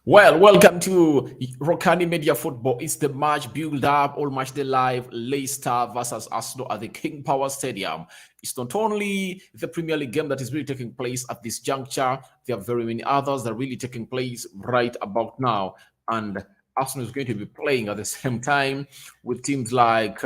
Well, welcome to Rokani Media Football. It's the match build up, all match day live. Leicester versus Arsenal at the King Power Stadium. It's not only the Premier League game that is really taking place at this juncture, there are very many others that are really taking place right about now. And Arsenal is going to be playing at the same time with teams like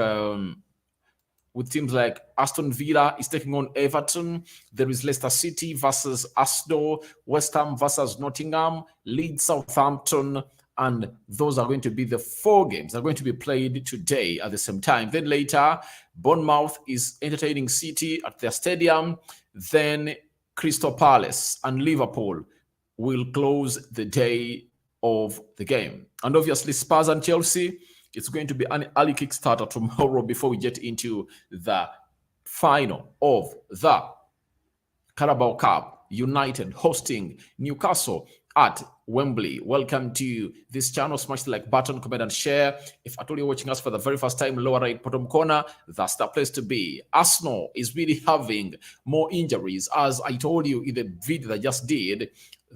Aston Villa is taking on Everton. There is Leicester City versus Arsenal, West Ham versus Nottingham, Leeds, Southampton, and those are going to be the four games that are going to be played today at the same time. Then later, Bournemouth is entertaining City at their stadium. Then Crystal Palace and Liverpool will close the day of the game. And obviously, Spurs and Chelsea, it's going to be an early Kickstarter tomorrow before we get into the final of the Carabao Cup. United hosting Newcastle at Wembley. Welcome to this channel. Smash the like button, comment, and share. If at all you're watching us for the very first time, lower right bottom corner, that's the place to be. Arsenal is really having more injuries. As I told you in the video that I just did,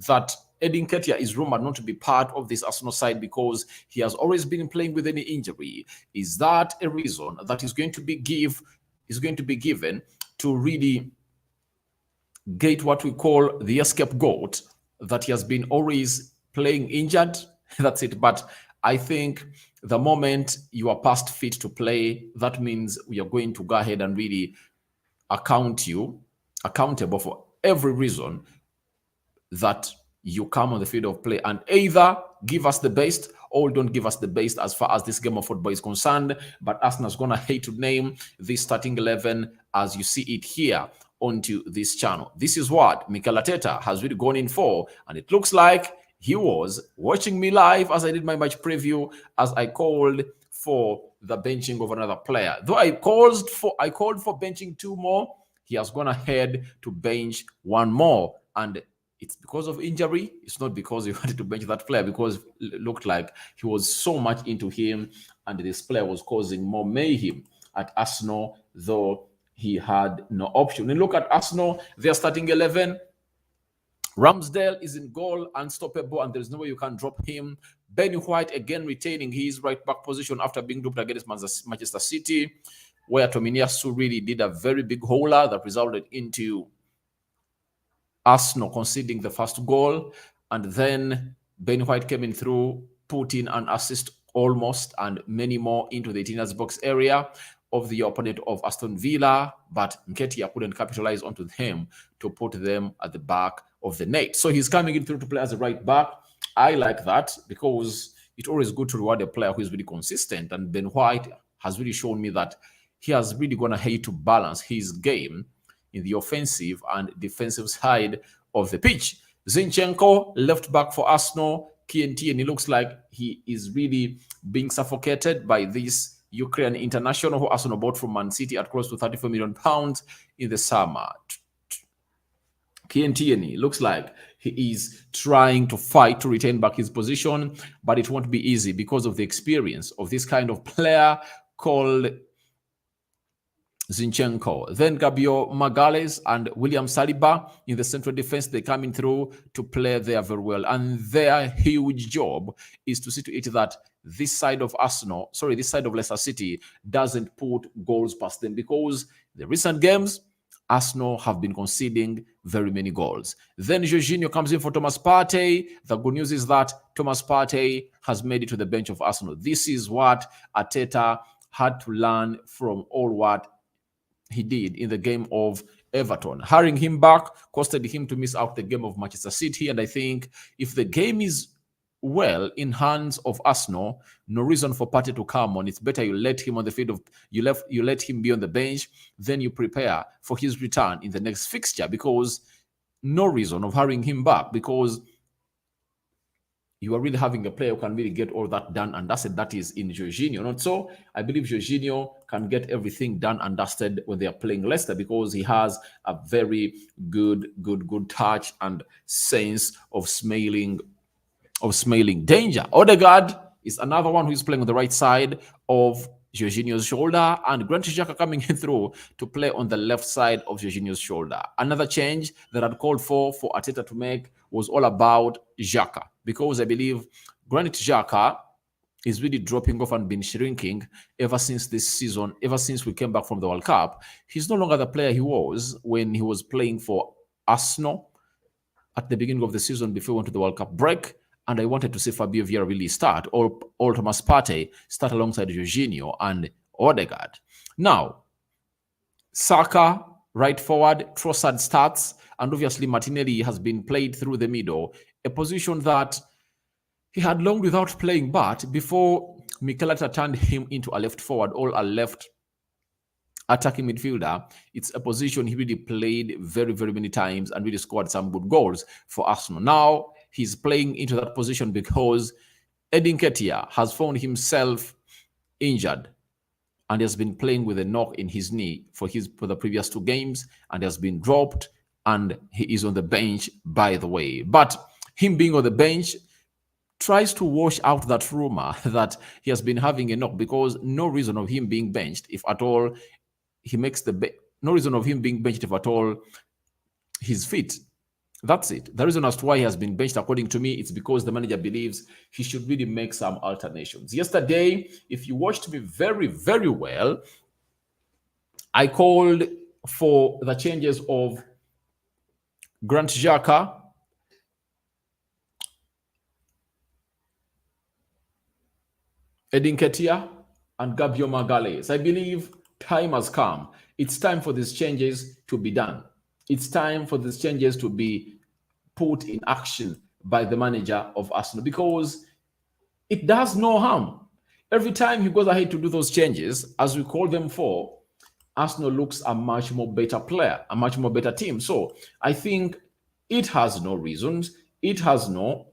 that Edin Ketia is rumored not to be part of this Arsenal side because he has always been playing with any injury. Is that a reason that is going to be given to really get what we call the scapegoat, that he has been always playing injured? That's it. But I think the moment you are past fit to play, that means we are going to go ahead and really accountable for every reason that you come on the field of play and either give us the best or don't give us the best as far as this game of football is concerned. But Arsenal's gonna hate to name this starting 11 as you see it here onto this channel. This is what Mikel Arteta has really gone in for, and it looks like he was watching me live as I did my match preview, as I called for the benching of another player. Though I called for benching two more, he has gone ahead to bench one more, and it's because of injury. It's not because he wanted to bench that player, because it looked like he was so much into him and this player was causing more mayhem at Arsenal, though he had no option. And look at Arsenal, they're starting 11. Ramsdale is in goal, unstoppable, and there's no way you can drop him. Ben White again retaining his right back position after being duped against Manchester City, where Tomiyasu really did a very big hauler that resulted into Arsenal conceding the first goal, and then Ben White came in through, put in an assist almost, and many more into the 18 box area of the opponent of Aston Villa, but Nketiah couldn't capitalize onto them to put them at the back of the net. So he's coming in through to play as a right back. I like that because it's always good to reward a player who is really consistent, and Ben White has really shown me that he has really gone ahead to balance his game in the offensive and defensive side of the pitch. Zinchenko, left back for Arsenal, KNT, and it looks like he is really being suffocated by this Ukrainian international who Arsenal bought from Man City at close to £34 million in the summer. KNT looks like he is trying to fight to retain back his position, but it won't be easy because of the experience of this kind of player called Zinchenko. Then Gabriel Magalhaes and William Saliba in the central defense, they coming through to play there very well. And their huge job is to see to it that this side of Leicester City doesn't put goals past them, because the recent games, Arsenal have been conceding very many goals. Then Jorginho comes in for Thomas Partey. The good news is that Thomas Partey has made it to the bench of Arsenal. This is what Arteta had to learn from all what he did in the game of Everton. Hurrying him back costed him to miss out the game of Manchester City. And I think if the game is well in hands of Arsenal, no reason for Partey to come on. It's better you let him on the field you let him be on the bench, then you prepare for his return in the next fixture, because no reason of hurrying him back, because you are really having a player who can really get all that done and dusted. That is in Jorginho. Not so. I believe Jorginho can get everything done and dusted when they are playing Leicester, because he has a very good touch and sense of smelling danger. Odegaard is another one who is playing on the right side of Jorginho's shoulder, and Granit Xhaka coming in through to play on the left side of Jorginho's shoulder. Another change that I'd called for Arteta to make was all about Xhaka, because I believe Granit Xhaka is really dropping off and been shrinking ever since this season, ever since we came back from the World Cup. He's no longer the player he was when he was playing for Arsenal at the beginning of the season before we went to the World Cup break. And I wanted to see Fabio Vieira really start, or Thomas Partey start alongside Jorginho and Odegaard. Now, Saka, right forward, Trossard starts, and obviously Martinelli has been played through the middle, a position that he had long without playing, but before Mikel Arteta turned him into a left forward or a left attacking midfielder, it's a position he really played very, very many times and really scored some good goals for Arsenal. Now, he's playing into that position because Edin Nketiah has found himself injured and has been playing with a knock in his knee for the previous 2 games, and has been dropped, and he is on the bench, by the way. But him being on the bench tries to wash out that rumor that he has been having a knock, because no reason of him being benched, if at all, no reason of him being benched if at all he's fit. That's it. The reason as to why he has been benched, according to me, it's because the manager believes he should really make some alternations. Yesterday, if you watched me very, very well, I called for the changes of Granit Xhaka, Edin Nketiah, and Gabriel Magalhaes. I believe time has come. It's time for these changes to be done. It's time for these changes to be put in action by the manager of Arsenal, because it does no harm. Every time he goes ahead to do those changes, as we call them for, Arsenal looks a much more better player, a much more better team. So I think it has no reasons. It has no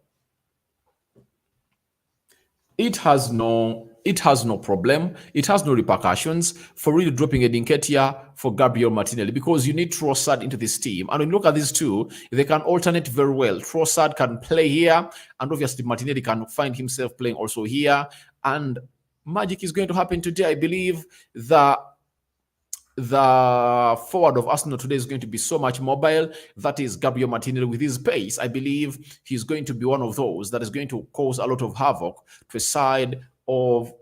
problem. It has no repercussions for really dropping Edin Nketiah for Gabriel Martinelli, because you need Trossard into this team. And when you look at these two, they can alternate very well. Trossard can play here, and obviously Martinelli can find himself playing also here. And magic is going to happen today. I believe the forward of Arsenal today is going to be so much mobile. That is Gabriel Martinelli with his pace. I believe he's going to be one of those that is going to cause a lot of havoc to a side of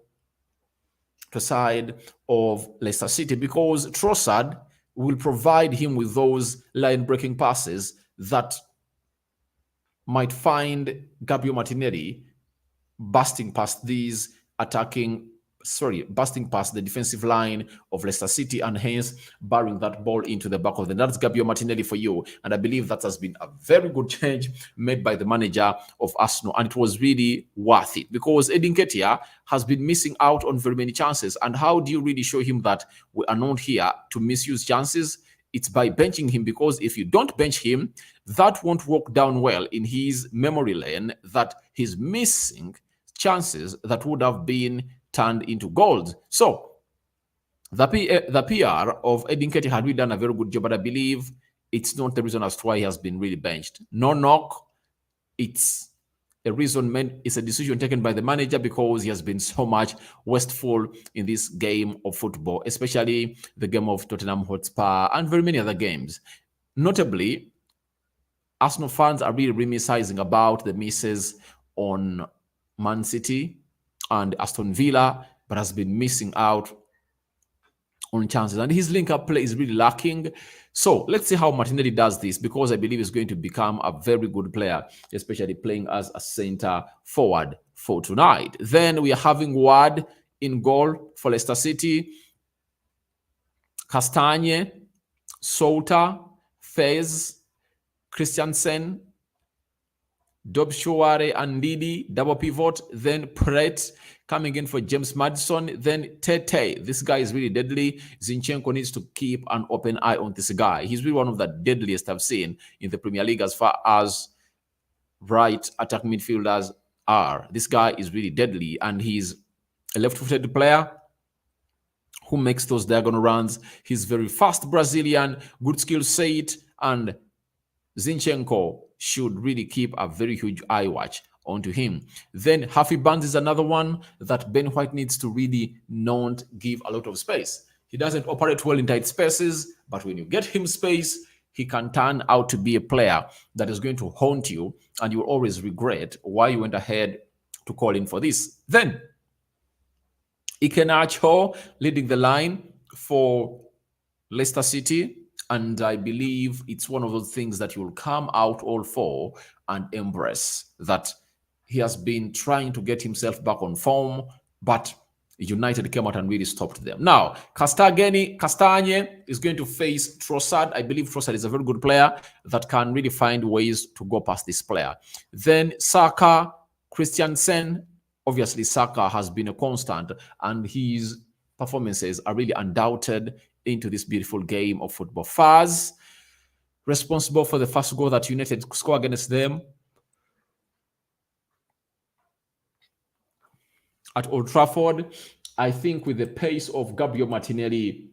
Leicester City, because Trossard will provide him with those line-breaking passes that might find Gabriel Martinelli busting past the defensive line of Leicester City, and hence barring that ball into the back of the net. That's Gabriel Martinelli for you. And I believe that has been a very good change made by the manager of Arsenal. And it was really worth it, because Edin Nketiah has been missing out on very many chances. And how do you really show him that we are not here to misuse chances? It's by benching him, because if you don't bench him, that won't work down well in his memory lane, that he's missing chances that would have been turned into goals. So the PR of Edin Nketiah had really done a very good job, but I believe it's not the reason as to why he has been really benched. No knock. It's a reason, it's a decision taken by the manager, because he has been so much wasteful in this game of football, especially the game of Tottenham Hotspur and very many other games. Notably, Arsenal fans are really reminiscing about the misses on Man City and Aston Villa, but has been missing out on chances. And his link-up play is really lacking. So let's see how Martinelli does this, because I believe he's going to become a very good player, especially playing as a center forward for tonight. Then we are having Ward in goal for Leicester City. Castagne, Souter, Fez, Christiansen, Dobshuare and Didi, double pivot, then Pret coming in for James Maddison, then Tete. This guy is really deadly. Zinchenko needs to keep an open eye on this guy. He's really one of the deadliest I've seen in the Premier League as far as right attack midfielders are. This guy is really deadly, and he's a left-footed player who makes those diagonal runs. He's very fast Brazilian, good skill set, and Zinchenko should really keep a very huge eye watch onto him. Then Harvey Barnes is another one that Ben White needs to really not give a lot of space. He doesn't operate well in tight spaces, but when you get him space, he can turn out to be a player that is going to haunt you, and you will always regret why you went ahead to call in for this. Then Ikenacho leading the line for Leicester City. And I believe it's one of those things that you'll come out all for and embrace, that he has been trying to get himself back on form, but United came out and really stopped them. Now, Castagne is going to face Trossard. I believe Trossard is a very good player that can really find ways to go past this player. Then Saka, Christiansen. Obviously, Saka has been a constant, and his performances are really undoubted into this beautiful game of football. Faz, responsible for the first goal that United scored against them at Old Trafford. I think with the pace of Gabriel Martinelli,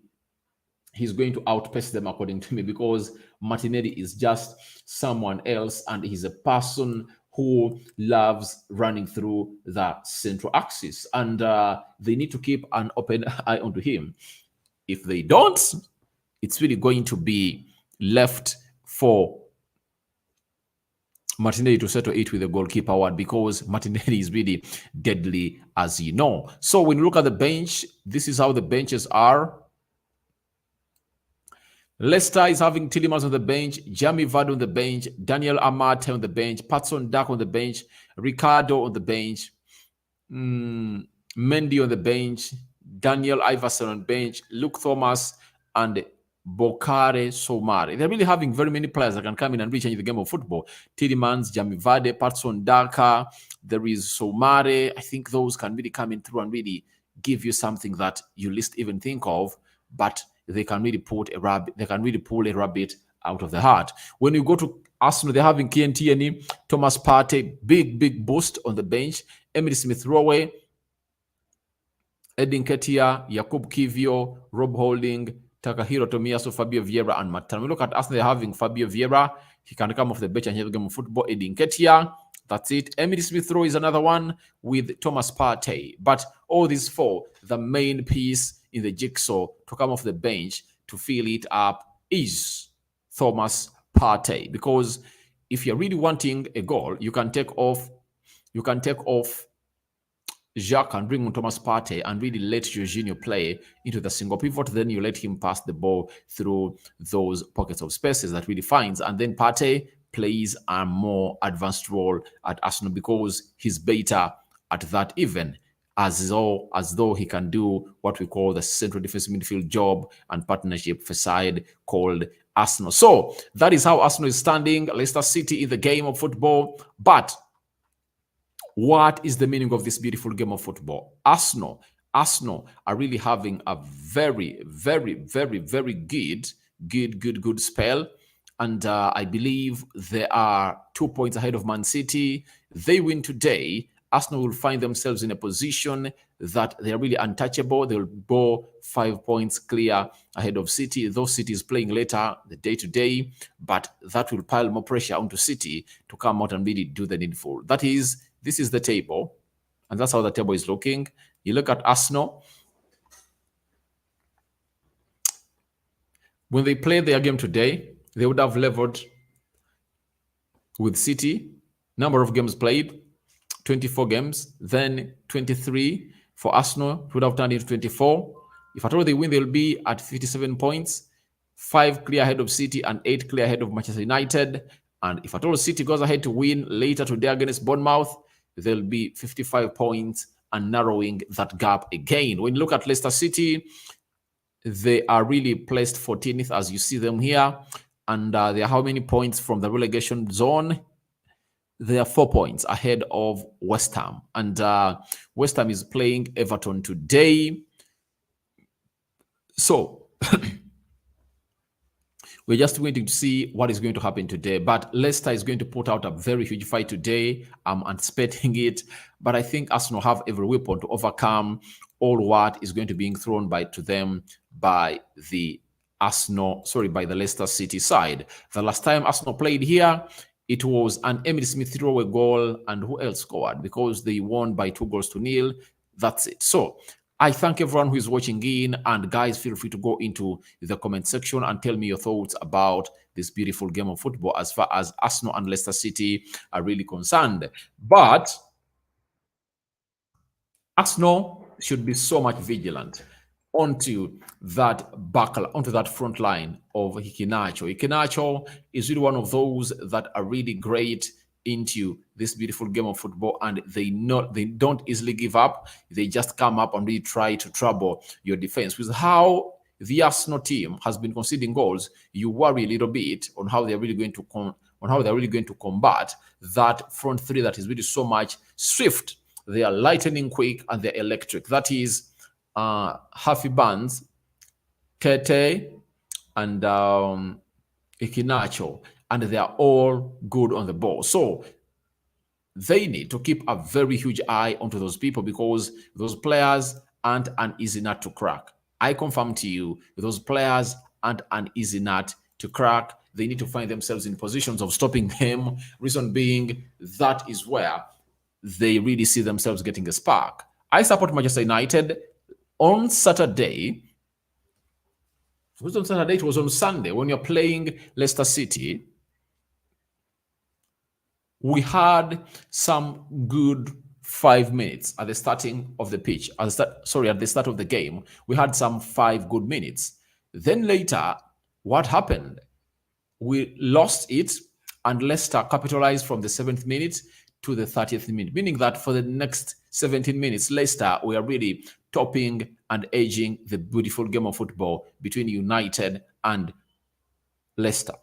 he's going to outpace them, according to me, because Martinelli is just someone else, and he's a person who loves running through the central axis, and they need to keep an open eye onto him. If they don't, it's really going to be left for Martinelli to settle it with the goalkeeper one, because Martinelli is really deadly, as you know. So when you look at the bench, this is how the benches are. Leicester is having Tielemans on the bench, Jamie Vardy on the bench, Daniel Amate on the bench, Patson Daka on the bench, Ricardo on the bench, Mendy on the bench, Daniel Iverson on the bench, Luke Thomas, and Bokare Somare. They're really having very many players that can come in and really change the game of football. Tielemans, Jamie Vardy, Patson Daka, there is Somare. I think those can really come in through and really give you something that you least even think of, but they can really pull a rabbit out of the hat. When you go to Arsenal, they're having Kieran Tierney, Thomas Partey, big boost on the bench, Emily Smith-Rowe, Edin Ketia, Jakub Kivio, Rob Holding, Takahiro Tomiyasu, Fabio Vieira, and Matt. When we look at Arsenal, they're having Fabio Vieira. He can come off the bench and have a game of football. Edin Ketia, that's it. Emily Smith-Rowe is another one with Thomas Partey. But all these four, the main piece in the jigsaw to come off the bench to fill it up is Thomas Partey. Because if you're really wanting a goal, you can take off Jacques and bring on Thomas Partey and really let Jorginho play into the single pivot. Then you let him pass the ball through those pockets of spaces that really finds. And then Partey plays a more advanced role at Arsenal because he's better at that, even as though he can do what we call the central defensive midfield job and partnership for side called Arsenal. So that is how Arsenal is standing. Leicester City in the game of football. But what is the meaning of this beautiful game of football? Arsenal are really having a very good spell. And I believe they are 2 points ahead of Man City. They win today, Arsenal will find themselves in a position that they're really untouchable. They'll go 5 points clear ahead of City. Though City is playing later, the day-to-day, but that will pile more pressure onto City to come out and really do the needful. This is the table, and that's how the table is looking. You look at Arsenal. When they played their game today, they would have leveled with City. Number of games played, 24 games. Then 23 for Arsenal would have turned into 24. If at all they win, they'll be at 57 points, 5 clear ahead of City and 8 clear ahead of Manchester United. And if at all City goes ahead to win later today against Bournemouth, they'll be 55 points and narrowing that gap again. When you look at Leicester City, they are really placed 14th as you see them here. And they are how many points from the relegation zone? They are 4 points ahead of West Ham. And West Ham is playing Everton today. So we're just waiting to see what is going to happen today. But Leicester is going to put out a very huge fight today. I'm anticipating it. But I think Arsenal have every weapon to overcome all what is going to be thrown to them by the Leicester City side. The last time Arsenal played here, It was an Emily Smith throwaway goal, and who else scored? Because they won by 2 goals to 0. That's it. So I thank everyone who is watching in, and guys, feel free to go into the comment section and tell me your thoughts about this beautiful game of football as far as Arsenal and Leicester City are really concerned. But Arsenal should be so much vigilant onto onto that front line of Hikinacho. Hikinacho is really one of those that are really great into this beautiful game of football, and they don't easily give up. They just come up and really try to trouble your defense. With how the Arsenal team has been conceding goals, you worry a little bit on how they're really going to combat that front three that is really so much swift. They are lightning quick and they're electric. That is Happy Bands, Tete, and Ikinacho, and they are all good on the ball. So they need to keep a very huge eye onto those people, because those players aren't an easy nut to crack. I confirm to you, those players aren't an easy nut to crack. They need to find themselves in positions of stopping them. Reason being, that is where they really see themselves getting a spark. I support Manchester United. On Saturday, it was on Sunday, when you're playing Leicester City, we had some good 5 minutes at the starting of the pitch. At the start of the game, we had some 5 good minutes. Then later, what happened? We lost it, and Leicester capitalized from the 7th minute to the 30th minute, meaning that for the next 17 minutes, Leicester were really topping and edging the beautiful game of football between United and Leicester.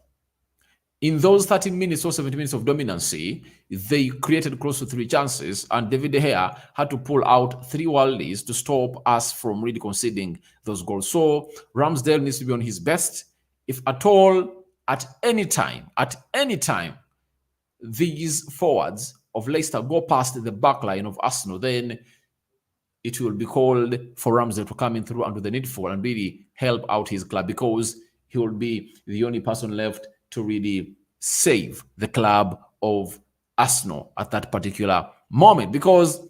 In those 30 minutes or 70 minutes of dominancy, they created close to 3 chances, and David De Gea had to pull out 3 worldies to stop us from really conceding those goals. So Ramsdale needs to be on his best. If at all, at any time, these forwards of Leicester go past the back line of Arsenal, then it will be called for Ramsdale to come in through and do the needful and really help out his club, because he will be the only person left to really save the club of Arsenal at that particular moment, because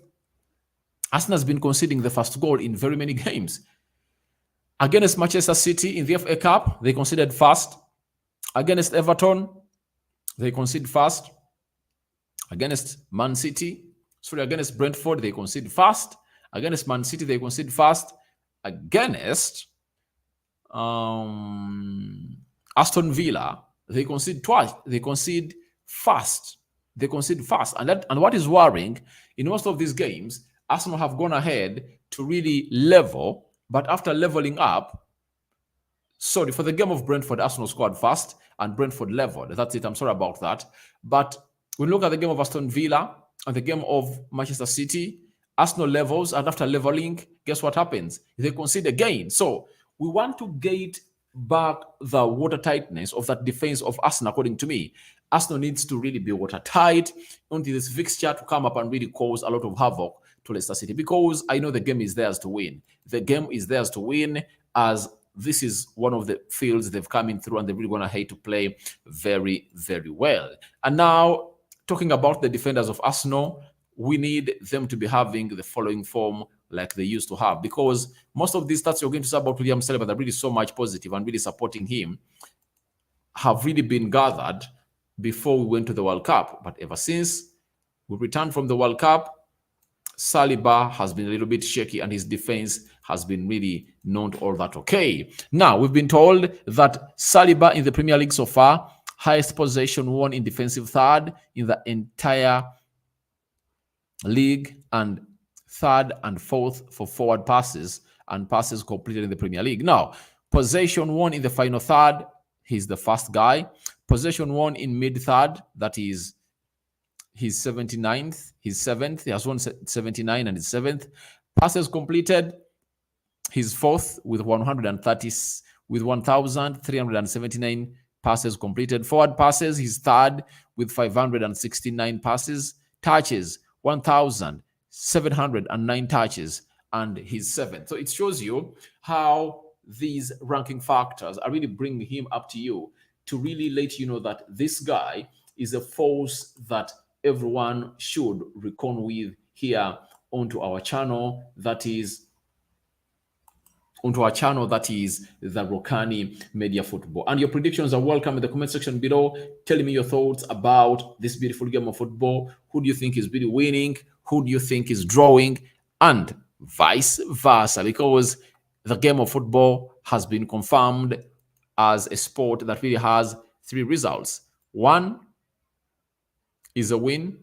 Arsenal has been conceding the first goal in very many games. Against Manchester City in the FA Cup, they conceded first. Against Everton, they conceded first. Against against Brentford, they conceded first. Against Man City, they conceded first. Against Aston Villa, they concede twice. They concede fast. And what is worrying, in most of these games, Arsenal have gone ahead to really level, but after leveling up, for the game of Brentford, Arsenal scored fast and Brentford leveled. That's it. I'm sorry about that. But when you look at the game of Aston Villa and the game of Manchester City, Arsenal levels, and after leveling, guess what happens? They concede again. So we want to get back the watertightness of that defense of Arsenal, according to me. Arsenal needs to really be watertight until this fixture to come up and really cause a lot of havoc to Leicester City, because I know the game is theirs to win. The game is theirs to win, as this is one of the fields they've come in through and they're really going to hate to play very, very well. And now, talking about the defenders of Arsenal, we need them to be having the following form like they used to have, because most of these stats you're going to say about William Saliba that are really so much positive and really supporting him have really been gathered before we went to the World Cup. But ever since we returned from the World Cup, Saliba has been a little bit shaky and his defense has been really not all that okay. Now, we've been told that Saliba in the Premier League so far, highest possession won in defensive third in the entire league, and third and fourth for forward passes and passes completed in the Premier League. Now, possession won in the final third, he's the first guy. Possession won in mid third, that is his 79th, his 7th. He has won 79 and his 7th. Passes completed, his 4th with 1,379 passes completed. Forward passes, his 3rd with 569 passes. Touches, 1,709 touches, and his 7th. So it shows you how these ranking factors are really bringing him up to you to really let you know that this guy is a force that everyone should reckon with here onto our channel. That is the Rokani Media Football. And your predictions are welcome in the comment section below. Tell me your thoughts about this beautiful game of football. Who do you think is really winning? Who do you think is drawing? And vice versa, because the game of football has been confirmed as a sport that really has three results. One is a win,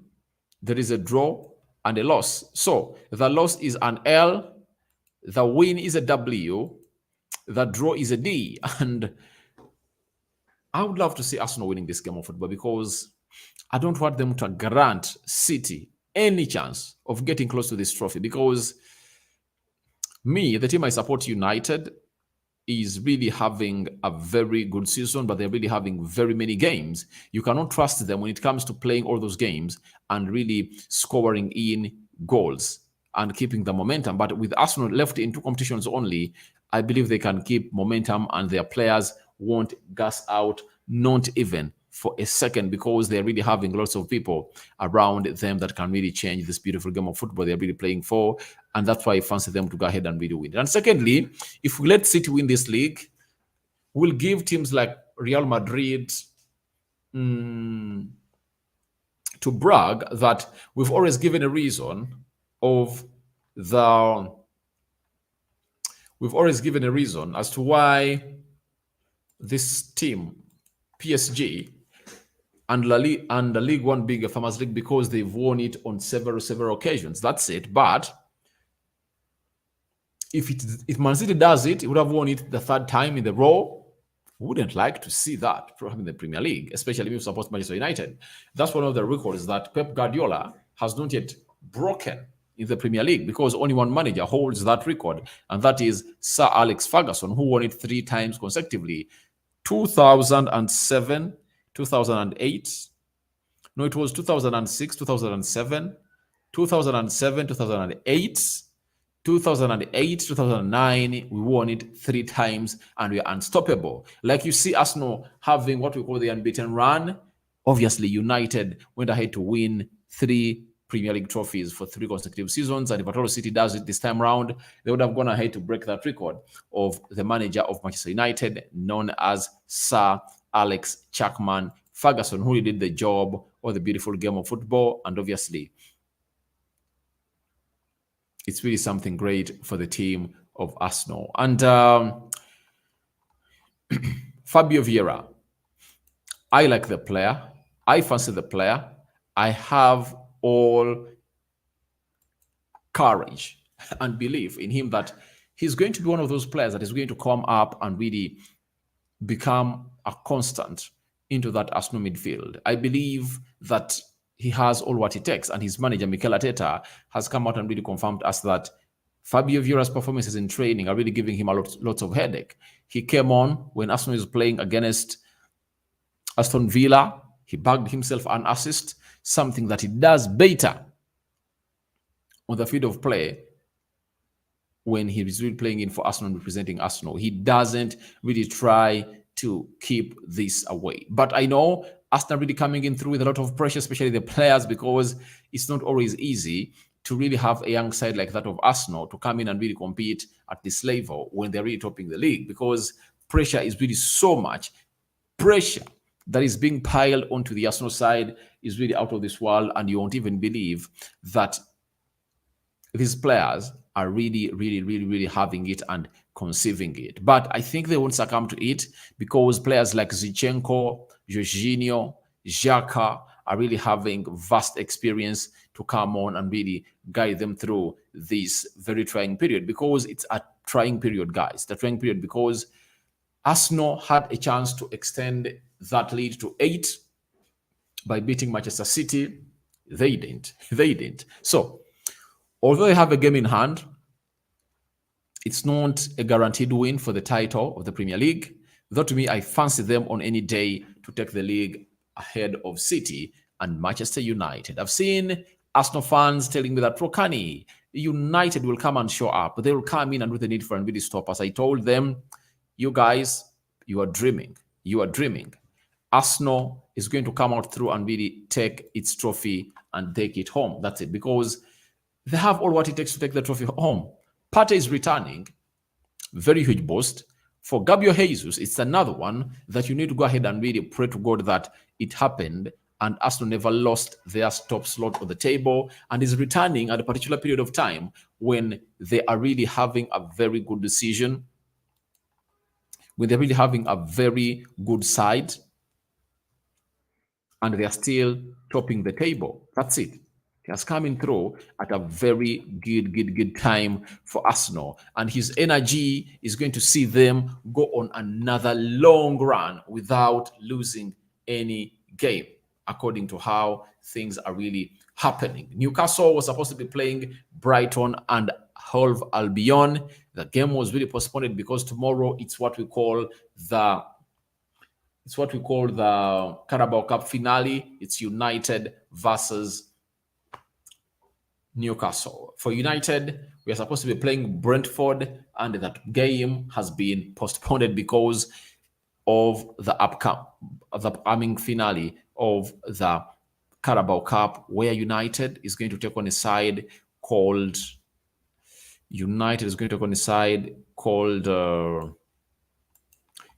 there is a draw, and a loss. So the loss is an L, the win is a W, the draw is a D. And I would love to see Arsenal winning this game of football, because I don't want them to grant City any chance of getting close to this trophy, because me, the team I support, United, is really having a very good season, but they're really having very many games. You cannot trust them when it comes to playing all those games and really scoring in goals and keeping the momentum. But with Arsenal left in two competitions only, I believe they can keep momentum and their players won't gas out, not even for a second, because they're really having lots of people around them that can really change this beautiful game of football they're really playing for. And that's why I fancy them to go ahead and really win. And secondly, if we let City win this league, we'll give teams like Real Madrid to brag that we've always given a reason as to why this team, PSG, and the League One being a Farmers League, because they've won it on several occasions. That's it. But if Man City does it, it would have won it the third time in the row. Wouldn't like to see that probably in the Premier League, especially if you support Manchester United. That's one of the records that Pep Guardiola has not yet broken in the Premier League, because only one manager holds that record, and that is Sir Alex Ferguson, who won it 3 times consecutively. 2007, 2008. No, it was 2006, 2007, 2007, 2008, 2008, 2009. We won it 3 times and we are unstoppable. Like you see Arsenal having what we call the unbeaten run. Obviously, United went ahead to win 3 Premier League trophies for 3 consecutive seasons. And if Manchester City does it this time around, they would have gone ahead to break that record of the manager of Manchester United, known as Sir Alex Chapman Ferguson, who did the job of the beautiful game of football. And obviously, it's really something great for the team of Arsenal. And Fabio Vieira, I like the player. I fancy the player. I have all courage and belief in him that he's going to be one of those players that is going to come up and really become a constant into that Arsenal midfield. I believe that he has all what it takes, and his manager Mikel Arteta has come out and really confirmed us that Fabio Vieira's performances in training are really giving him lots of headache. He came on when Arsenal is playing against Aston Villa. He bagged himself an assist, something that he does better on the field of play when he is really playing in for Arsenal, representing Arsenal. He doesn't really try to keep this away. But I know Arsenal really coming in through with a lot of pressure, especially the players, because it's not always easy to really have a young side like that of Arsenal to come in and really compete at this level when they're really topping the league, because pressure is really so much. Pressure that is being piled onto the Arsenal side is really out of this world, and you won't even believe that these players are really having it and conceiving it. But I think they won't succumb to it, because players like Zinchenko, Jorginho, Xhaka are really having vast experience to come on and really guide them through this very trying period, because it's a trying period, guys. The trying period because Arsenal had a chance to extend that lead to 8 by beating Manchester City. They didn't. So, although they have a game in hand, it's not a guaranteed win for the title of the Premier League. Though to me, I fancy them on any day to take the league ahead of City and Manchester United. I've seen Arsenal fans telling me that Rokani, United will come and show up. They will come in and do the need for and really stop us. I told them, you guys, you are dreaming. You are dreaming. Arsenal is going to come out through and really take its trophy and take it home. That's it, because they have all what it takes to take the trophy home. Partey is returning, very huge boost. For Gabriel Jesus, it's another one that you need to go ahead and really pray to God that it happened and Arsenal never lost their top slot on the table and is returning at a particular period of time when they are really having a very good decision, when they're really having a very good side, and they are still topping the table. That's it. He has coming through at a very good time for Arsenal. And his energy is going to see them go on another long run without losing any game, according to how things are really happening. Newcastle was supposed to be playing Brighton and Hove Albion. The game was really postponed because tomorrow it's what we call the Carabao Cup finale. It's United versus Newcastle. For United, we are supposed to be playing Brentford, and that game has been postponed because of the upcoming finale of the Carabao Cup, where United is going to take on a side called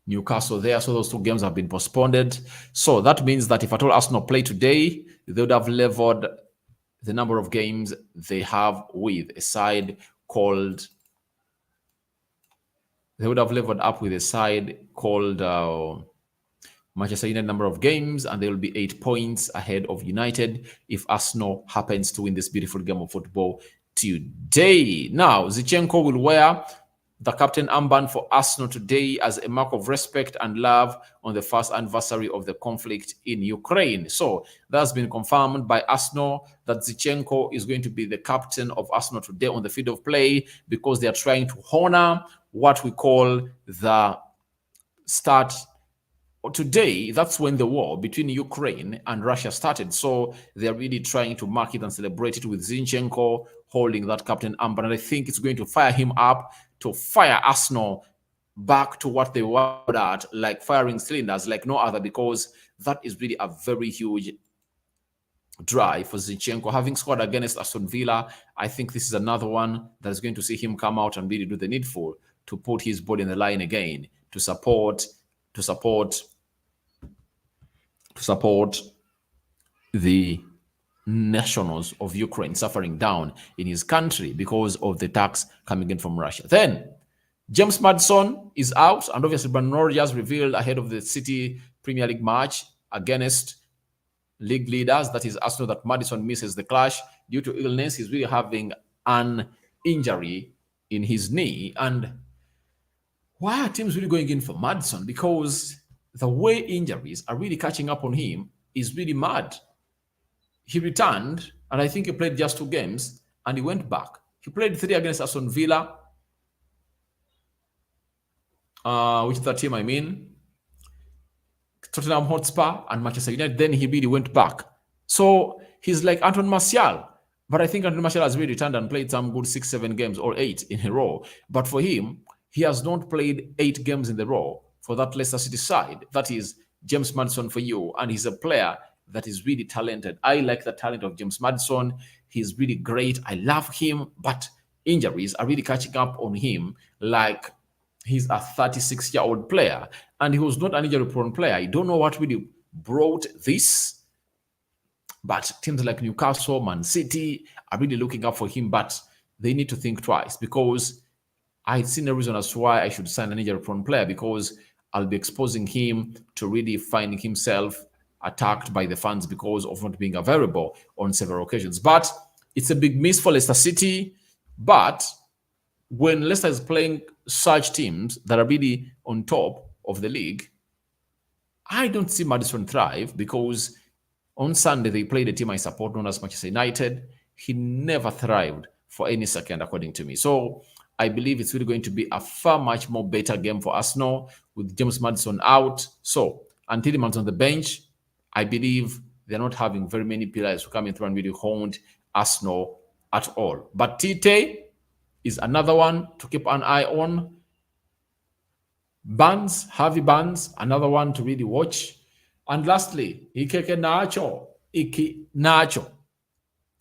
Newcastle there. So those two games have been postponed. So that means that if at all Arsenal play today, they would have leveled the number of games they have with a side called Manchester United number of games, and they will be 8 points ahead of United if Arsenal happens to win this beautiful game of football today. Now, Zinchenko will wear the captain armband for Arsenal today as a mark of respect and love on the first anniversary of the conflict in Ukraine. So that's been confirmed by Arsenal that Zinchenko is going to be the captain of Arsenal today on the field of play, because they are trying to honor what we call the start. Today, that's when the war between Ukraine and Russia started. So they're really trying to mark it and celebrate it with Zinchenko holding that captain armband. And I think it's going to fire him up to fire Arsenal back to what they were at, like firing cylinders like no other, because that is really a very huge drive for Zinchenko. Having scored against Aston Villa, I think this is another one that is going to see him come out and really do the needful to put his body in the line again to support the nationals of Ukraine suffering down in his country because of the attacks coming in from Russia. Then James Maddison is out, and obviously Brandon Rodgers revealed ahead of the City Premier League match against league leaders, that is Arsenal, that Maddison misses the clash due to illness. He's really having an injury in his knee. And why are teams really going in for Maddison? Because the way injuries are really catching up on him is really mad. He returned, and I think he played just 2 games, and he went back. He played 3 against Aston Villa, which is the team I mean, Tottenham Hotspur and Manchester United. Then he really went back. So he's like Anton Martial. But I think Anton Martial has really returned and played some good 6-7 games or 8 in a row. But for him, he has not played 8 games in a row for that Leicester City side. That is James Maddison for you. And he's a player that is really talented. I like the talent of James Maddison. He's really great. I love him. But injuries are really catching up on him. Like, he's a 36-year-old player. And he was not an injury-prone player. I don't know what really brought this. But teams like Newcastle, Man City are really looking up for him. But they need to think twice, because I see no reason as to why I should sign an injury-prone player, because I'll be exposing him to really finding himself attacked by the fans because of not being available on several occasions. But it's a big miss for Leicester City. But when Leicester is playing such teams that are really on top of the league, I don't see Maddison thrive, because on Sunday they played a team I support known as Manchester United. He never thrived for any second, according to me. So I believe it's really going to be a far much more better game for Arsenal with James Maddison out. So until Tielemans on the bench, I believe they're not having very many players who come in through and really haunt Arsenal at all. But Tite is another one to keep an eye on. Harvey Barnes, another one to really watch. And lastly, Iki Nacho,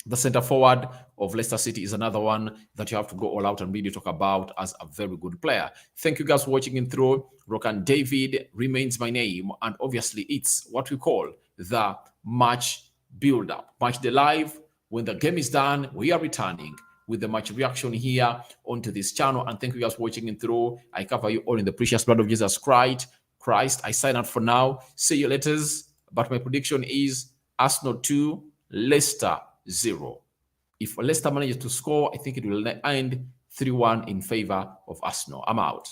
the center forward of Leicester City, is another one that you have to go all out and really talk about as a very good player. Thank you guys for watching in through. Rokan David remains my name, and obviously it's what we call the match build-up. Match the live. When the game is done, we are returning with the match reaction here onto this channel. And thank you guys for watching in through. I cover you all in the precious blood of Jesus Christ. I sign out for now. See you later. But my prediction is Arsenal 2, Leicester 0. If Leicester manages to score, I think it will end 3-1 in favor of Arsenal. I'm out.